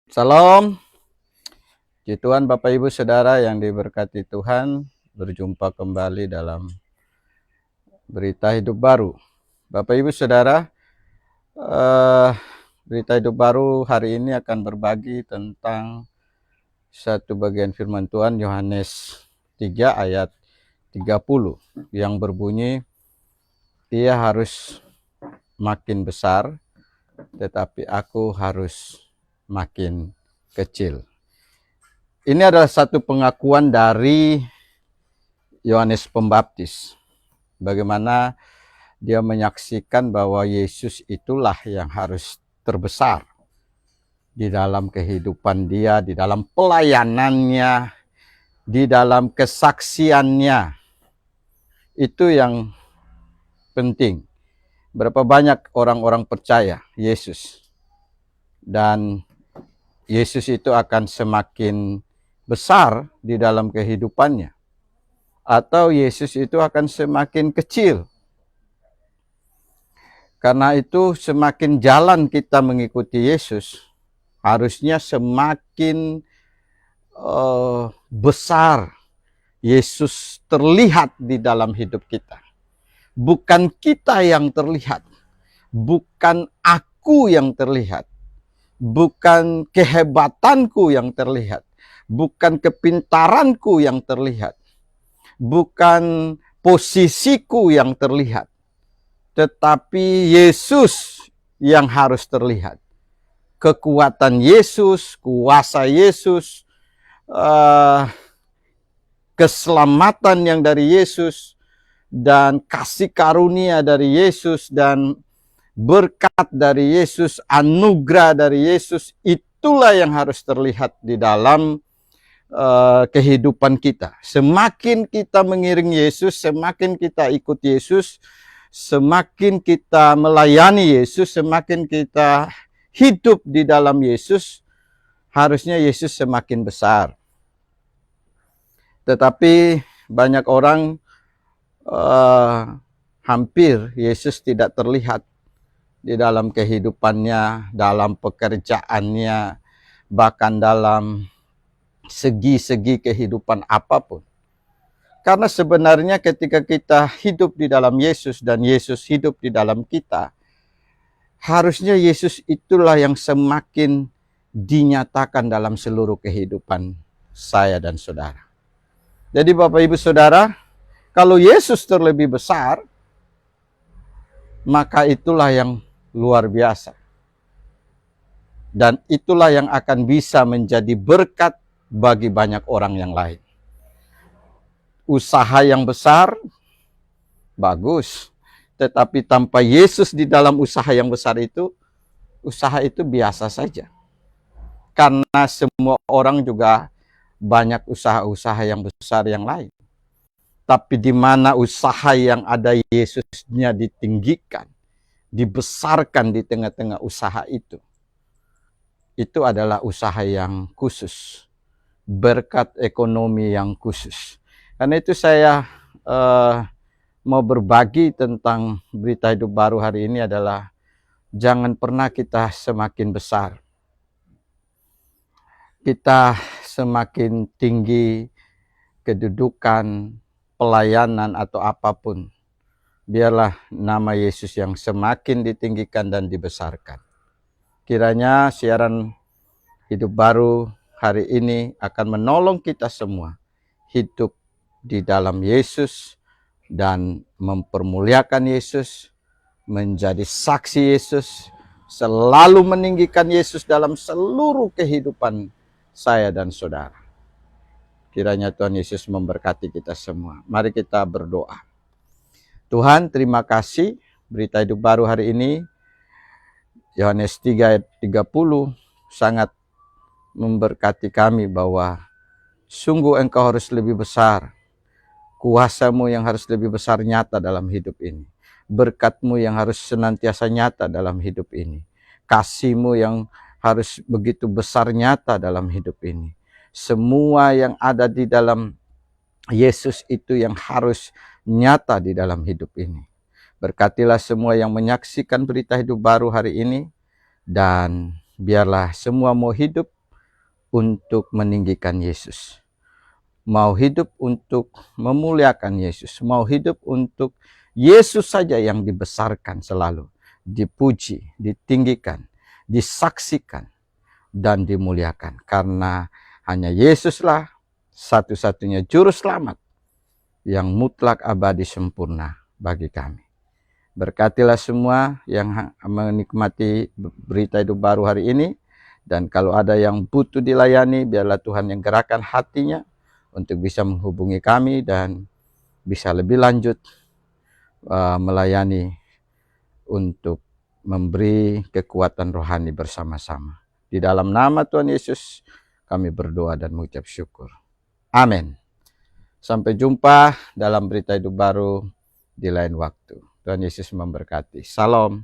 Salam, puji Tuhan Bapak Ibu Saudara yang diberkati Tuhan. Berjumpa kembali dalam Berita Hidup Baru. Bapak Ibu Saudara, Berita Hidup Baru hari ini akan berbagi tentang satu bagian firman Tuhan, Yohanes 3 ayat 30, yang berbunyi, "Ia harus makin besar, tetapi aku harus makin kecil." Ini adalah satu pengakuan dari Yohanes Pembaptis. Bagaimana dia menyaksikan bahwa Yesus itulah yang harus terbesar di dalam kehidupan dia, di dalam pelayanannya, di dalam kesaksiannya. Itu yang penting. Berapa banyak orang-orang percaya Yesus, dan Yesus itu akan semakin besar di dalam kehidupannya, atau Yesus itu akan semakin kecil. Karena itu semakin jalan kita mengikuti Yesus, harusnya semakin besar Yesus terlihat di dalam hidup kita. Bukan kita yang terlihat, bukan aku yang terlihat, bukan kehebatanku yang terlihat, bukan kepintaranku yang terlihat, bukan posisiku yang terlihat, tetapi Yesus yang harus terlihat. Kekuatan Yesus, kuasa Yesus, keselamatan yang dari Yesus, dan kasih karunia dari Yesus, dan berkat dari Yesus, anugerah dari Yesus, itulah yang harus terlihat di dalam kehidupan kita. Semakin kita mengiring Yesus, semakin kita ikut Yesus, semakin kita melayani Yesus, semakin kita hidup di dalam Yesus, harusnya Yesus semakin besar. Tetapi banyak orang hampir Yesus tidak terlihat di dalam kehidupannya, dalam pekerjaannya, bahkan dalam segi-segi kehidupan apapun. Karena sebenarnya ketika kita hidup di dalam Yesus dan Yesus hidup di dalam kita, harusnya Yesus itulah yang semakin dinyatakan dalam seluruh kehidupan saya dan saudara. Jadi Bapak Ibu Saudara, kalau Yesus terlebih besar, maka itulah yang luar biasa. Dan itulah yang akan bisa menjadi berkat bagi banyak orang yang lain. Usaha yang besar, bagus. Tetapi tanpa Yesus di dalam usaha yang besar itu, usaha itu biasa saja. Karena semua orang juga banyak usaha-usaha yang besar yang lain. Tapi di mana usaha yang ada Yesusnya ditinggikan, dibesarkan di tengah-tengah usaha itu adalah usaha yang khusus, berkat ekonomi yang khusus. Karena itu saya mau berbagi tentang Berita Hidup Baru hari ini adalah jangan pernah kita semakin besar, kita semakin tinggi kedudukan, pelayanan atau apapun, biarlah nama Yesus yang semakin ditinggikan dan dibesarkan. Kiranya siaran Hidup Baru hari ini akan menolong kita semua hidup di dalam Yesus dan mempermuliakan Yesus, menjadi saksi Yesus, selalu meninggikan Yesus dalam seluruh kehidupan saya dan saudara. Kiranya Tuhan Yesus memberkati kita semua. Mari kita berdoa. Tuhan, terima kasih Berita Hidup Baru hari ini, Yohanes 3 ayat 30, sangat memberkati kami bahwa sungguh Engkau harus lebih besar. Kuasa-Mu yang harus lebih besar nyata dalam hidup ini. Berkat-Mu yang harus senantiasa nyata dalam hidup ini. Kasih-Mu yang harus begitu besar nyata dalam hidup ini. Semua yang ada di dalam Yesus itu yang harus nyata di dalam hidup ini. Berkatilah semua yang menyaksikan Berita Hidup Baru hari ini, dan biarlah semua mau hidup untuk meninggikan Yesus, mau hidup untuk memuliakan Yesus, mau hidup untuk Yesus saja yang dibesarkan selalu, dipuji, ditinggikan, disaksikan, dan dimuliakan. Karena hanya Yesuslah satu-satunya juru selamat yang mutlak, abadi, sempurna bagi kami. Berkatilah semua yang menikmati berita hidup baru hari ini. Dan kalau ada yang butuh dilayani, biarlah Tuhan yang gerakkan hatinya untuk bisa menghubungi kami dan bisa lebih lanjut melayani untuk memberi kekuatan rohani bersama-sama. Di dalam nama Tuhan Yesus kami berdoa dan mengucap syukur. Amin. Sampai jumpa dalam berita hidup baru di lain waktu. Tuhan Yesus memberkati. Salam.